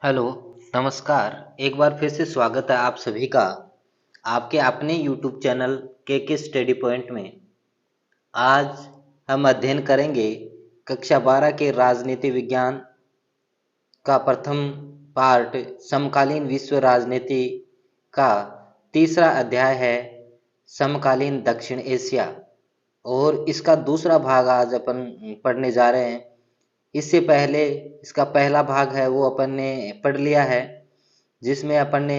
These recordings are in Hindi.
हेलो, नमस्कार। एक बार फिर से स्वागत है आप सभी का आपके अपने यूट्यूब चैनल के स्टडी पॉइंट में। आज हम अध्ययन करेंगे कक्षा 12 के राजनीति विज्ञान का प्रथम पार्ट समकालीन विश्व राजनीति का तीसरा अध्याय है समकालीन दक्षिण एशिया और इसका दूसरा भाग आज अपन पढ़ने जा रहे हैं। इससे पहले इसका पहला भाग है वो अपन ने पढ़ लिया है, जिसमें अपन ने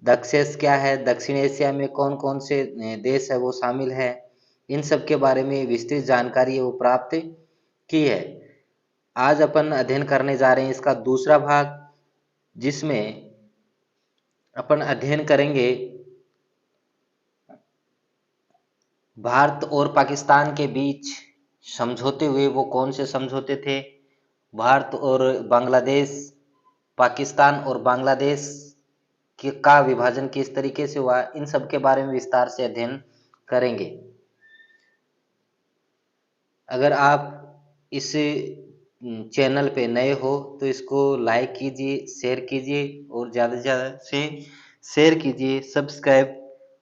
दक्षेस क्या है, दक्षिण एशिया में कौन कौन से देश है वो शामिल है, इन सब के बारे में विस्तृत जानकारी है वो प्राप्त की है। आज अपन अध्ययन करने जा रहे हैं इसका दूसरा भाग, जिसमें अपन अध्ययन करेंगे भारत और पाकिस्तान के बीच समझौते हुए वो कौन से समझौते थे, भारत और बांग्लादेश, पाकिस्तान और बांग्लादेश का विभाजन किस तरीके से हुआ, इन सब के बारे में विस्तार से अध्ययन करेंगे। अगर आप इस चैनल पे नए हो तो इसको लाइक कीजिए, शेयर कीजिए और ज़्यादा से ज़्यादा से शेयर कीजिए, सब्सक्राइब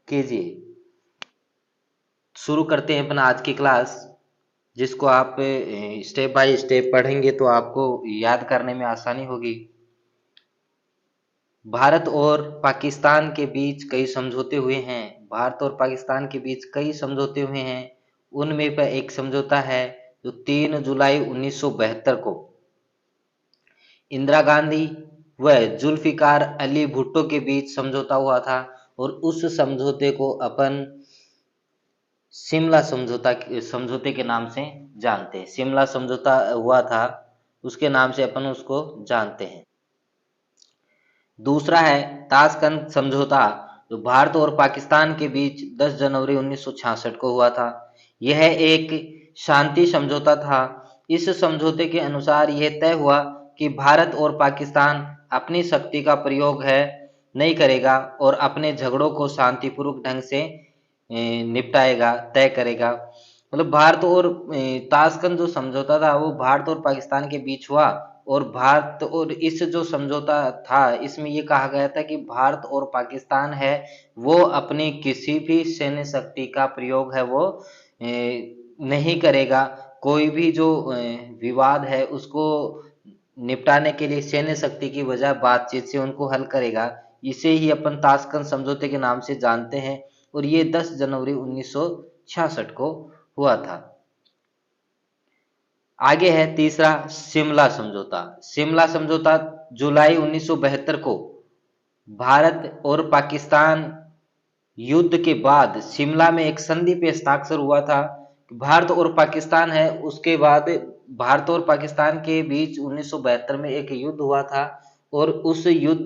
कीजिए। शुरू करते हैं अपना आज की क्लास, जिसको आप स्टेप बाय स्टेप पढ़ेंगे तो आपको याद करने में आसानी होगी। भारत और पाकिस्तान के बीच कई समझौते हुए हैं। भारत और पाकिस्तान के बीच कई समझौते हुए हैं। उनमें पर एक समझौता है जो 3 जुलाई 1972 को इंदिरा गांधी व जुल्फिकार अली भुट्टो के बीच समझौता हुआ था और उस समझौते को अपन शिमला समझौते के नाम से जानते हैं। शिमला समझौता हुआ था, उसके नाम से अपन उसको जानते हैं। दूसरा है ताशकंद समझौता, जो भारत और पाकिस्तान के बीच 10 जनवरी 1966 को हुआ था। यह एक शांति समझौता था। इस समझौते के अनुसार यह तय हुआ कि भारत और पाकिस्तान अपनी शक्ति का प्रयोग है नहीं करेगा और अपने झगड़ों को शांतिपूर्वक ढंग से निपटाएगा, तय करेगा। मतलब भारत और ताशकंद जो समझौता था वो भारत और पाकिस्तान के बीच हुआ और भारत और इस जो समझौता था इसमें ये कहा गया था कि भारत और पाकिस्तान है वो अपनी किसी भी सैन्य शक्ति का प्रयोग है वो नहीं करेगा। कोई भी जो विवाद है उसको निपटाने के लिए सैन्य शक्ति की बजाय बातचीत से उनको हल करेगा। इसे ही अपन ताशकंद समझौते के नाम से जानते हैं और ये 10 जनवरी 1966 को हुआ था। आगे है तीसरा शिमला समझौता। शिमला समझौता जुलाई 1972 को भारत और पाकिस्तान युद्ध के बाद शिमला में एक संधि पे हस्ताक्षर हुआ था। भारत और पाकिस्तान है उसके बाद भारत और पाकिस्तान के बीच 1972 में एक युद्ध हुआ था और उस युद्ध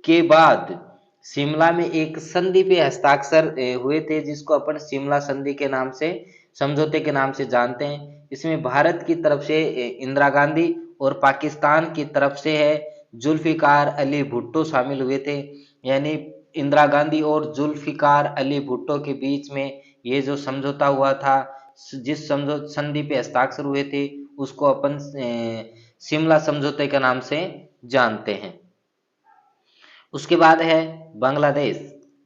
के बाद शिमला में एक संधि पे हस्ताक्षर हुए थे, जिसको अपन शिमला संधि के नाम से, समझौते के नाम से जानते हैं। इसमें भारत की तरफ से इंदिरा गांधी और पाकिस्तान की तरफ से है जुल्फिकार अली भुट्टो शामिल हुए थे। यानी इंदिरा गांधी और जुल्फिकार अली भुट्टो के बीच में ये जो समझौता हुआ था, जिस संधि पे हस्ताक्षर हुए थे उसको अपन शिमला समझौते के नाम से जानते हैं। उसके बाद है बांग्लादेश।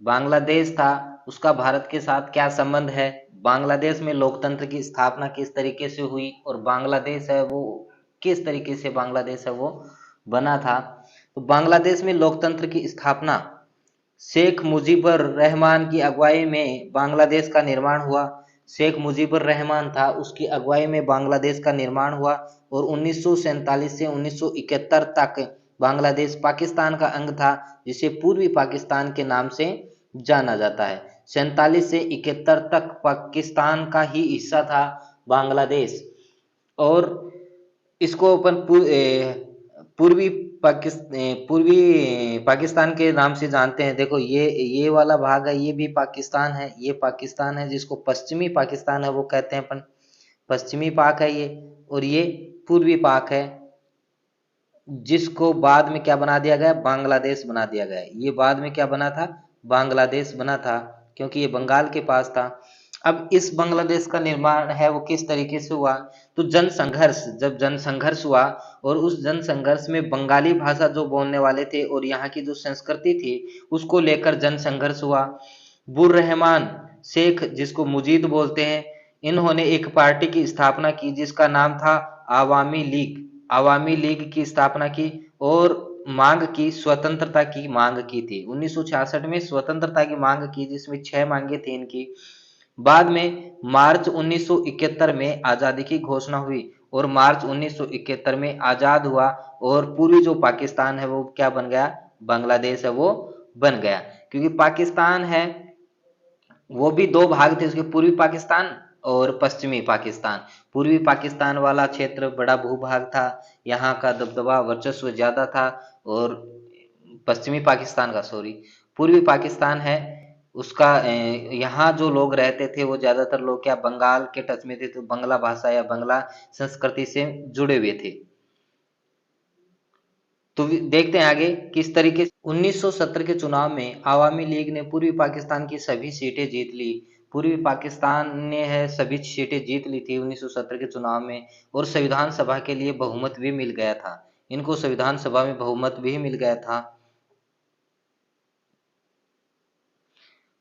बांग्लादेश था, उसका भारत के साथ क्या संबंध है, बांग्लादेश में लोकतंत्र की स्थापना किस तरीके से हुई और बांग्लादेश है वो किस तरीके से बांग्लादेश है वो बना था। तो बांग्लादेश में लोकतंत्र की स्थापना शेख मुजीबुर रहमान की अगुवाई में बांग्लादेश का निर्माण हुआ। शेख मुजीबुर रहमान था, उसकी अगुवाई में बांग्लादेश का निर्माण हुआ और 1947 से 1971 तक बांग्लादेश पाकिस्तान का अंग था, जिसे पूर्वी पाकिस्तान के नाम से जाना जाता है। 47 से 71 तक पाकिस्तान का ही हिस्सा था बांग्लादेश और इसको अपन पूर्वी पाकिस्तान के नाम से जानते हैं। देखो ये वाला भाग है, ये भी पाकिस्तान है, ये पाकिस्तान है, जिसको पश्चिमी पाकिस्तान है वो कहते हैं अपन, पश्चिमी पाक है ये, और ये पूर्वी पाक है, जिसको बाद में क्या बना दिया गया, बांग्लादेश बना दिया गया। ये बाद में क्या बना था, बांग्लादेश बना था, क्योंकि ये बंगाल के पास था। अब इस बांग्लादेश का निर्माण है वो किस तरीके से हुआ, तो जब जनसंघर्ष हुआ और उस जनसंघर्ष में बंगाली भाषा जो बोलने वाले थे और यहाँ की जो संस्कृति थी उसको लेकर जनसंघर्ष हुआ। बुर्रहमान शेख, जिसको मुजीद बोलते हैं, इन्होंने एक पार्टी की स्थापना की जिसका नाम था आवामी लीग। आवामी लीग की स्थापना की और मांग की, स्वतंत्रता की मांग की थी। 1966 में स्वतंत्रता की मांग की जिसमें 6 मांगे थी इनकी। बाद में मार्च 1971 में आजादी की घोषणा हुई और मार्च 1971 में आजाद हुआ और पूर्वी जो पाकिस्तान है वो क्या बन गया, बांग्लादेश है वो बन गया। क्योंकि पाकिस्तान है वो भी दो भाग थे उसके, पूर्वी पाकिस्तान और पश्चिमी पाकिस्तान। पूर्वी पाकिस्तान वाला क्षेत्र बड़ा भूभाग था, यहाँ का दबदबा वर्चस्व ज्यादा था, और पश्चिमी पाकिस्तान का, सॉरी, पूर्वी पाकिस्तान है उसका यहाँ जो लोग रहते थे वो ज्यादातर लोग क्या बंगाल के टच में थे, तो बंगला भाषा या बंगला संस्कृति से जुड़े हुए थे। तो देखते हैं आगे किस तरीके से 1970 के चुनाव में आवामी लीग ने पूर्वी पाकिस्तान की सभी सीटें जीत ली। पूर्वी पाकिस्तान ने है सभी सीटें जीत ली थी 1970 के चुनाव में, और संविधान सभा के लिए बहुमत भी मिल गया था। इनको संविधान सभा में बहुमत भी मिल गया था,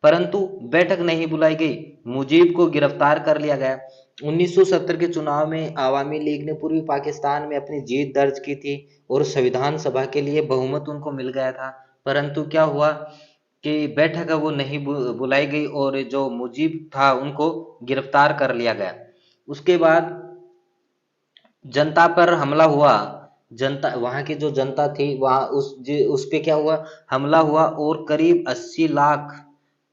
परंतु बैठक नहीं बुलाई गई, मुजीब को गिरफ्तार कर लिया गया। 1970 के चुनाव में आवामी लीग ने पूर्वी पाकिस्तान में अपनी जीत दर्ज की थी और संविधान सभा के लिए बहुमत उनको मिल गया था, परंतु क्या हुआ कि बैठक है वो नहीं बुलाई गई और जो मुजीब था उनको गिरफ्तार कर लिया गया। उसके बाद जनता पर हमला हुआ। जनता, वहां की जो जनता थी वहां उस पे क्या हुआ, हमला हुआ और करीब 80 लाख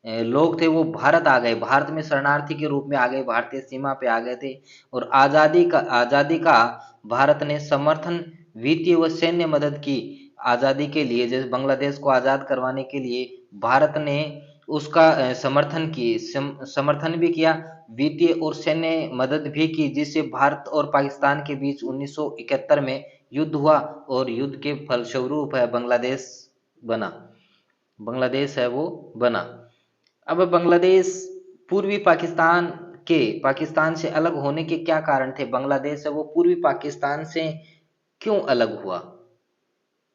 लोग थे वो भारत आ गए, भारत में शरणार्थी के रूप में आ गए, भारतीय सीमा पे आ गए थे। और आजादी का भारत ने समर्थन, वित्तीय व सैन्य मदद की। आजादी के लिए, जैसे बांग्लादेश को आजाद करवाने के लिए भारत ने उसका समर्थन भी किया, वित्तीय और सैन्य मदद भी की, जिससे भारत और पाकिस्तान के बीच 1971 में युद्ध हुआ और युद्ध के फलस्वरूप है बांग्लादेश बना। बांग्लादेश है वो बना। अब बांग्लादेश पूर्वी पाकिस्तान से अलग होने के क्या कारण थे, बांग्लादेश है वो पूर्वी पाकिस्तान से क्यों अलग हुआ,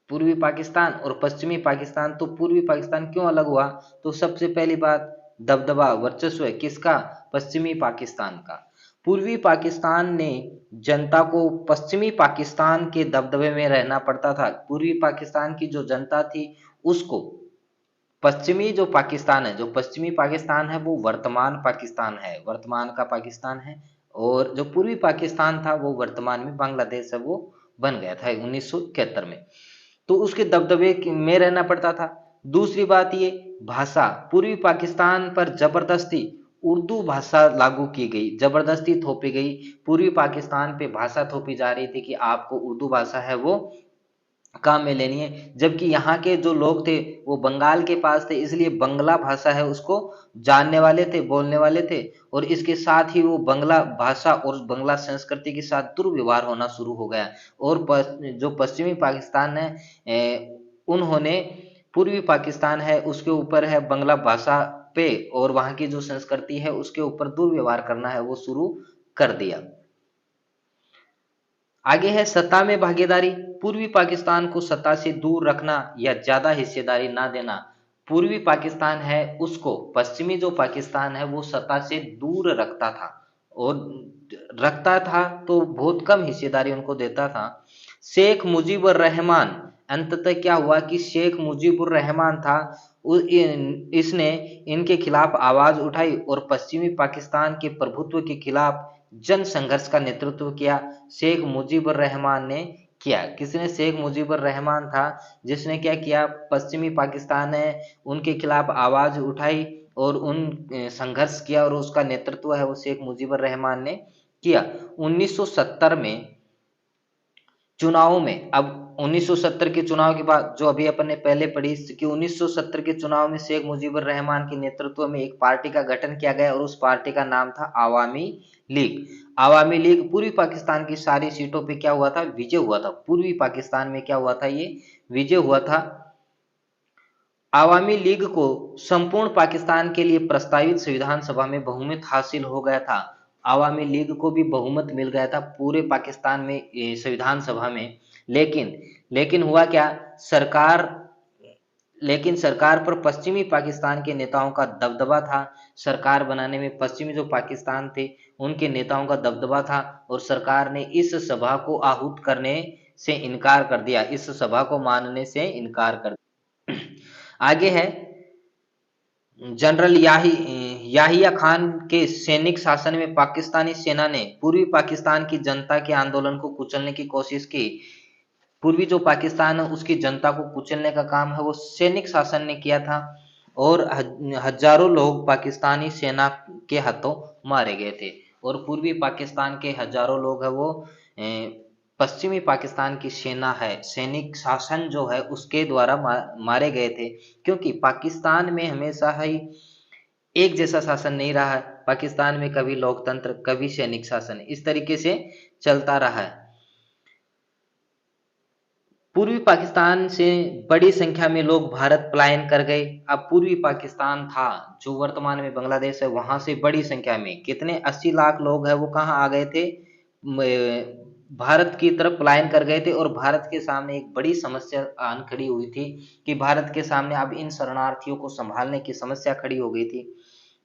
पूर्वी पाकिस्तान और पश्चिमी पाकिस्तान, तो पूर्वी पाकिस्तान क्यों अलग हुआ, तो सबसे पहली बात दबदबा वर्चस्व है किसका, पश्चिमी पाकिस्तान का। पूर्वी पाकिस्तान ने जनता को पश्चिमी पाकिस्तान के दबदबे में रहना पड़ता था। पूर्वी पाकिस्तान की जो जनता थी उसको पश्चिमी जो पाकिस्तान है, जो पश्चिमी पाकिस्तान है वो वर्तमान पाकिस्तान है, वर्तमान का पाकिस्तान है, और जो पूर्वी पाकिस्तान था वो वर्तमान में बांग्लादेश है वो बन गया था 1971 में। तो उसके दबदबे में रहना पड़ता था। दूसरी बात ये भाषा, पूर्वी पाकिस्तान पर जबरदस्ती उर्दू भाषा लागू की गई, जबरदस्ती थोपी गई, पूर्वी पाकिस्तान पे भाषा थोपी जा रही थी कि आपको उर्दू भाषा है वो काम में लेनी है, जबकि यहाँ के जो लोग थे वो बंगाल के पास थे, इसलिए बंगला भाषा है उसको जानने वाले थे, बोलने वाले थे, और इसके साथ ही वो बंगला भाषा और बंगला संस्कृति के साथ दुर्व्यवहार होना शुरू हो गया। और जो पश्चिमी पाकिस्तान है, उन्होंने पूर्वी पाकिस्तान है उसके ऊपर है बंगला भाषा पे और वहाँ की जो संस्कृति है उसके ऊपर दुर्व्यवहार करना है वो शुरू कर दिया। आगे है सत्ता में भागीदारी, पूर्वी पाकिस्तान को सत्ता से दूर रखना या ज्यादा हिस्सेदारी ना देना। पूर्वी पाकिस्तान है उसको पश्चिमी जो पाकिस्तान है वो सत्ता से दूर रखता था, और रखता था तो बहुत कम हिस्सेदारी उनको देता था। शेख मुजीबुर रहमान, अंततः क्या हुआ कि शेख मुजीबुर रहमान था, इसने इनके खिलाफ आवाज उठाई और पश्चिमी पाकिस्तान के प्रभुत्व के खिलाफ जन संघर्ष का नेतृत्व किया। शेख मुजीबुर रहमान ने किया। किसने, शेख मुजीबुर रहमान था जिसने क्या किया, पश्चिमी पाकिस्तान है उनके खिलाफ आवाज उठाई और उन संघर्ष किया, और उसका नेतृत्व है वो शेख मुजीबुर रहमान ने किया। 1970 में चुनाव में, अब 1970 के चुनाव के बाद जो अभी अपन ने पहले पढ़ी कि 1970 के चुनाव में शेख मुजीबुर रहमान के नेतृत्व में एक पार्टी का गठन किया गया और उस पार्टी का नाम था आवामी लीग। आवामी लीग पूर्वी पाकिस्तान की सारी सीटों पे क्या हुआ था, विजय हुआ था। पूर्वी पाकिस्तान में क्या हुआ था, ये विजय हुआ था। आवामी लीग को संपूर्ण पाकिस्तान के लिए प्रस्तावित संविधान सभा में बहुमत हासिल हो गया था। आवामी लीग को भी बहुमत मिल गया था पूरे पाकिस्तान में संविधान सभा में। लेकिन लेकिन हुआ क्या, सरकार लेकिन सरकार पर पश्चिमी पाकिस्तान के नेताओं का दबदबा था। सरकार बनाने में पश्चिमी जो पाकिस्तान थे उनके नेताओं का दबदबा था और सरकार ने इस सभा को आहूत करने से इनकार कर दिया, इस सभा को मानने से इनकार कर दिया। आगे है, जनरल याहिया खान के सैनिक शासन में पाकिस्तानी सेना ने पूर्वी पाकिस्तान की जनता के आंदोलन को कुचलने की कोशिश की। पूर्वी जो पाकिस्तान है उसकी जनता को कुचलने का काम है वो सैनिक शासन ने किया था और हजारों लोग पाकिस्तानी सेना के हाथों मारे गए थे। और पूर्वी पाकिस्तान के हजारों लोग है वो पश्चिमी पाकिस्तान की सेना है, सैनिक शासन जो है उसके द्वारा मारे गए थे। क्योंकि पाकिस्तान में हमेशा ही एक जैसा शासन नहीं रहा है, पाकिस्तान में कभी लोकतंत्र कभी सैनिक शासन इस तरीके से चलता रहा है। पूर्वी पाकिस्तान से बड़ी संख्या में लोग भारत पलायन कर गए। अब पूर्वी पाकिस्तान था जो वर्तमान में बांग्लादेश है, वहां से बड़ी संख्या में कितने 80 लाख लोग हैं वो कहाँ आ गए थे, भारत की तरफ पलायन कर गए थे। और भारत के सामने एक बड़ी समस्या आन खड़ी हुई थी कि भारत के सामने अब इन शरणार्थियों को संभालने की समस्या खड़ी हो गई थी।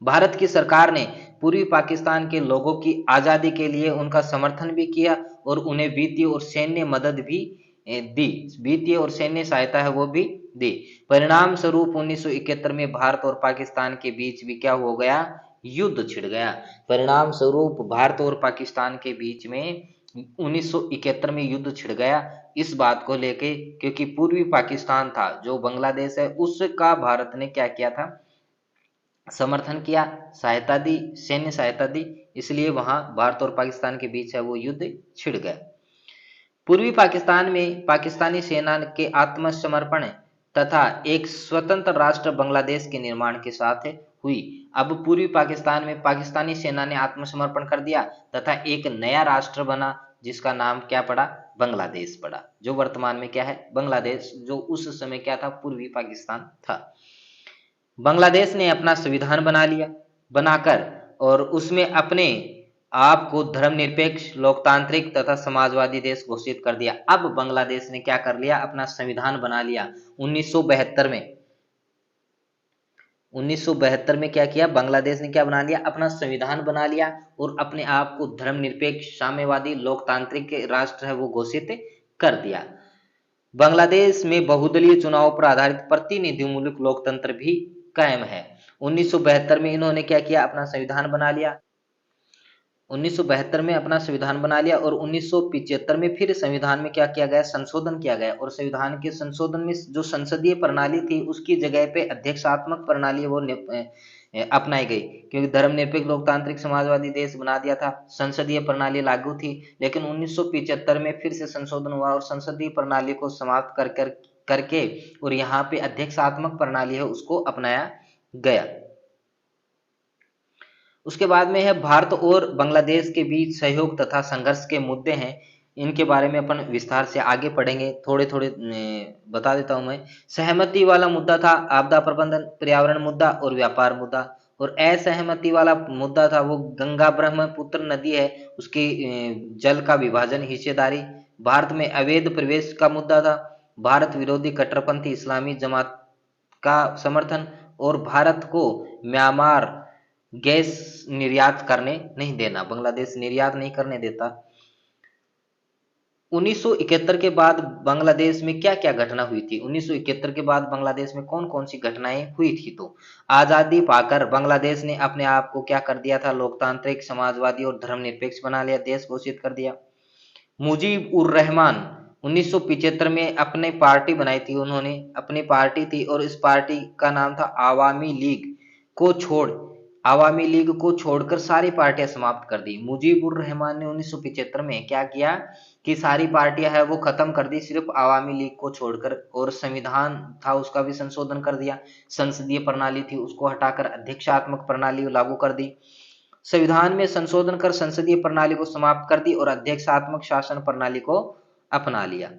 भारत की सरकार ने पूर्वी पाकिस्तान के लोगों की आजादी के लिए उनका समर्थन भी किया और उन्हें वित्तीय और सैन्य मदद भी दी, वित्तीय और सैन्य सहायता है वो भी दी। परिणाम स्वरूप 1971 में भारत और पाकिस्तान के बीच भी क्या हो गया, युद्ध छिड़ गया। परिणाम स्वरूप भारत और पाकिस्तान के बीच में 1971 में युद्ध छिड़ गया। इस बात को लेके क्योंकि पूर्वी पाकिस्तान था जो बांग्लादेश है उसका भारत ने क्या किया था, समर्थन किया, सहायता दी, सैन्य सहायता दी, इसलिए वहां भारत और पाकिस्तान के बीच है वो युद्ध छिड़ गया। पूर्वी पाकिस्तान में पाकिस्तानी सेना के आत्मसमर्पण तथा एक स्वतंत्र राष्ट्र बांग्लादेश के निर्माण के साथ हुई। अब पूर्वी पाकिस्तान में पाकिस्तानी सेना ने आत्मसमर्पण कर दिया तथा एक नया राष्ट्र बना जिसका नाम क्या पड़ा, बांग्लादेश पड़ा, जो वर्तमान में क्या है, बांग्लादेश, जो उस समय क्या था, पूर्वी पाकिस्तान था। बांग्लादेश ने अपना संविधान बना लिया, बनाकर और उसमें अपने आप को धर्मनिरपेक्ष, लोकतांत्रिक तथा समाजवादी देश घोषित कर दिया। अब बांग्लादेश ने क्या कर लिया, अपना संविधान बना लिया 1972 में। 1972 में क्या किया, बांग्लादेश ने क्या बना लिया, अपना संविधान बना लिया और अपने आप को धर्मनिरपेक्ष, साम्यवादी, लोकतांत्रिक राष्ट्र है वो घोषित कर दिया। बांग्लादेश में बहुदलीय चुनाव पर आधारित प्रतिनिधिमूलक लोकतंत्र भी कायम है। 1972 में इन्होंने क्या किया, अपना संविधान बना लिया। 1972 में अपना संविधान बना लिया और 1975 में फिर संविधान में क्या किया गया, संशोधन किया गया। और संविधान के संशोधन में जो संसदीय प्रणाली थी उसकी जगह पे अध्यक्षात्मक प्रणाली वो अपनाई गई, क्योंकि धर्मनिरपेक्ष लोकतांत्रिक समाजवादी देश बना दिया था, संसदीय प्रणाली लागू थी। लेकिन 1975 में फिर से संशोधन हुआ और संसदीय प्रणाली को समाप्त करके और यहाँ पे अध्यक्षात्मक प्रणाली है उसको अपनाया गया। उसके बाद में है, भारत और बांग्लादेश के बीच सहयोग तथा संघर्ष के मुद्दे हैं, इनके बारे में अपन विस्तार से आगे पढ़ेंगे। थोड़े थोड़े बता देता हूं मैं। सहमति वाला मुद्दा था आपदा प्रबंधन, पर्यावरण मुद्दा और व्यापार मुद्दा। और असहमति वाला मुद्दा था वो गंगा ब्रह्मपुत्र नदी है उसकी जल का विभाजन, हिस्सेदारी। भारत में अवैध प्रवेश का मुद्दा था, भारत विरोधी कट्टरपंथी इस्लामी जमात का समर्थन और भारत को म्यांमार गैस निर्यात करने नहीं देना, बांग्लादेश निर्यात नहीं करने देता। 1971 के बाद बांग्लादेश में क्या क्या घटना हुई थी, 1971 के बाद बांग्लादेश में कौन कौन सी घटनाएं हुई थी। तो आजादी पाकर बांग्लादेश ने अपने आप को क्या कर दिया था, लोकतांत्रिक, समाजवादी और धर्मनिरपेक्ष बना लिया, देश घोषित कर दिया। मुजीब उर रहमान 1975 में अपनी पार्टी बनाई थी, उन्होंने अपनी पार्टी थी और इस पार्टी का नाम था आवामी लीग। आवामी लीग को छोड़कर सारी पार्टियां समाप्त कर दी। मुजीबुर रहमान ने 1975 में क्या किया कि सारी पार्टियां है वो खत्म कर दी, सिर्फ आवामी लीग को छोड़कर। और संविधान था उसका भी संशोधन कर दिया, संसदीय प्रणाली थी उसको हटाकर अध्यक्षात्मक प्रणाली लागू कर दी। संविधान में संशोधन कर संसदीय प्रणाली को समाप्त कर दी और अध्यक्षात्मक शासन प्रणाली को अपना लिया।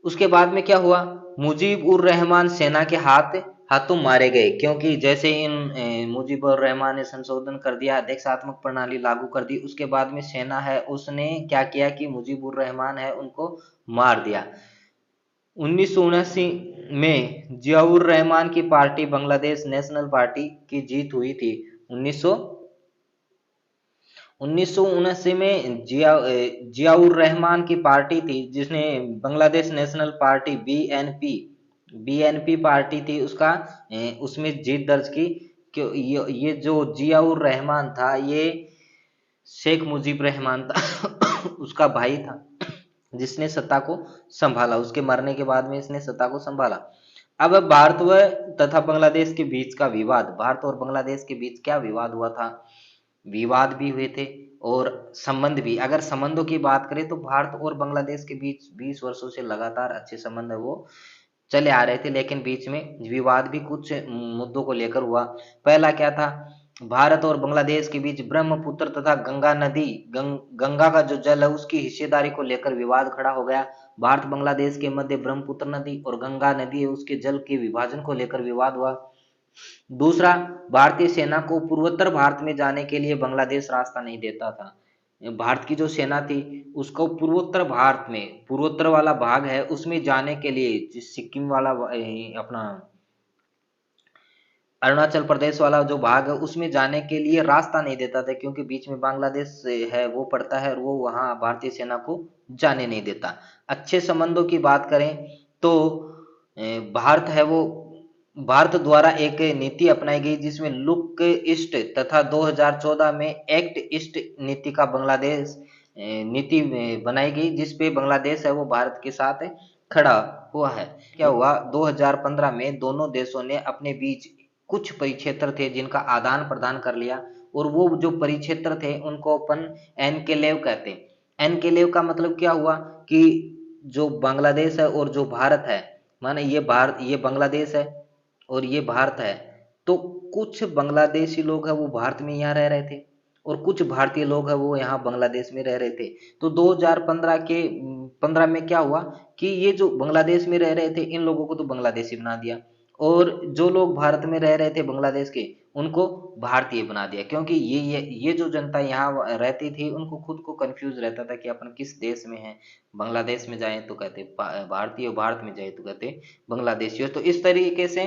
उसके बाद में क्या हुआ, मुजीब उर रहमान सेना के हाथों मारे गए, क्योंकि जैसे इन मुजीब उर रहमान ने संशोधन कर दिया, अध्यक्षात्मक प्रणाली लागू कर दी, उसके बाद में सेना है उसने क्या किया कि मुजीब उर रहमान है उनको मार दिया। 1979 में जियाउर रहमान की पार्टी बांग्लादेश नेशनल पार्टी की जीत हुई थी। 1979 में जियाउर रहमान की पार्टी थी जिसने Bangladesh national party BNP party थी उसका उसमें जीत दर्ज की। क्यों ये जो जियाउर रहमान था ये शेख मुजीब रहमान था उसका भाई था जिसने सत्ता को संभाला, उसके मरने के बाद में इसने सत्ता को संभाला। अब भारत व तथा बांग्लादेश के बीच का विवाद, भारत और बांग्लादेश के बीच क्या विवाद हुआ था, विवाद भी हुए थे और संबंध भी। अगर संबंधों की बात करें तो भारत और बांग्लादेश के बीच 20 वर्षों से लगातार अच्छे संबंध है वो चले आ रहे थे, लेकिन बीच में विवाद भी कुछ मुद्दों को लेकर हुआ। पहला क्या था, भारत और बांग्लादेश के बीच ब्रह्मपुत्र तथा गंगा नदी गंगा का जो जल है उसकी हिस्सेदारी को लेकर विवाद खड़ा हो गया। भारत बांग्लादेश के मध्य ब्रह्मपुत्र नदी और गंगा नदी है उसके जल के विभाजन को लेकर विवाद हुआ। दूसरा, भारतीय सेना को पूर्वोत्तर भारत में जाने के लिए बांग्लादेश रास्ता नहीं देता था। भारत की जो सेना थी उसको पूर्वोत्तर भारत में, पूर्वोत्तर वाला भाग है उसमें जाने के लिए, जिस सिक्किम वाला अपना अरुणाचल प्रदेश वाला जो भाग है उसमें जाने के लिए रास्ता नहीं देता था, क्योंकि बीच में बांग्लादेश है वो पड़ता है और वो वहां भारतीय सेना को जाने नहीं देता। अच्छे संबंधों की बात करें तो भारत है वो, भारत द्वारा एक नीति अपनाई गई जिसमें लुक ईस्ट तथा 2014 में एक्ट ईस्ट नीति का बांग्लादेश नीति बनाई गई, जिसपे बांग्लादेश है वो भारत के साथ खड़ा हुआ है। क्या हुआ, 2015 में दोनों देशों ने अपने बीच कुछ परिक्षेत्र थे जिनका आदान प्रदान कर लिया, और वो जो परिक्षेत्र थे उनको अपन एनक्लेव कहते हैं। एनक्लेव का मतलब क्या हुआ कि जो बांग्लादेश है और जो भारत है, माने ये बांग्लादेश है और ये भारत है, तो कुछ बांग्लादेशी लोग हैं वो भारत में यहाँ रह रहे थे और कुछ भारतीय लोग हैं वो यहाँ बांग्लादेश में रह रहे थे। तो 2015 में क्या हुआ कि ये जो बांग्लादेश में रह रहे थे इन लोगों को तो बांग्लादेशी बना दिया, और जो लोग भारत में रह रहे थे बांग्लादेश के उनको भारतीय बना दिया, क्योंकि ये जो जनता यहाँ रहती थी उनको खुद को कंफ्यूज रहता था कि अपन किस देश में हैं। बांग्लादेश में जाए तो कहते भारतीय, भारत में जाए तो कहते बांग्लादेशी। तो इस तरीके से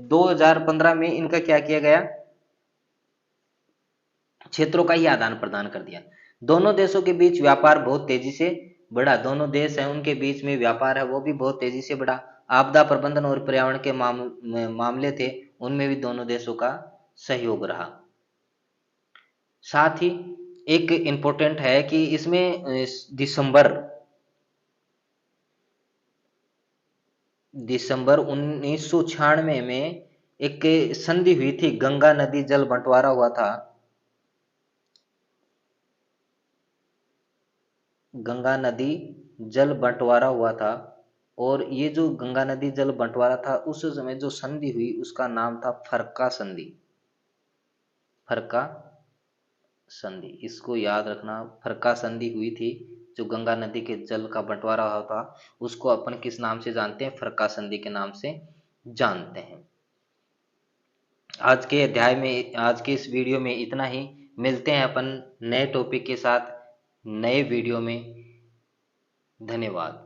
2015 में इनका क्या किया गया, क्षेत्रों का ही आदान प्रदान कर दिया। दोनों देशों के बीच व्यापार बहुत तेजी से बढ़ा, दोनों देश हैं उनके बीच में व्यापार है वो भी बहुत तेजी से बढ़ा। आपदा प्रबंधन और पर्यावरण के मामले थे उनमें भी दोनों देशों का सहयोग रहा। साथ ही एक इम्पोर्टेंट है कि इसमें दिसंबर 1996 में एक संधि हुई थी, गंगा नदी जल बंटवारा हुआ था। गंगा नदी जल बंटवारा हुआ था, और ये जो गंगा नदी जल बंटवारा था उस समय जो संधि हुई उसका नाम था फरक्का संधि। फरक्का संधि, इसको याद रखना, फरक्का संधि हुई थी। जो गंगा नदी के जल का बंटवारा हुआ था उसको अपन किस नाम से जानते हैं, फरक्का संधि के नाम से जानते हैं। आज के अध्याय में, आज के इस वीडियो में इतना ही। मिलते हैं अपन नए टॉपिक के साथ नए वीडियो में। धन्यवाद।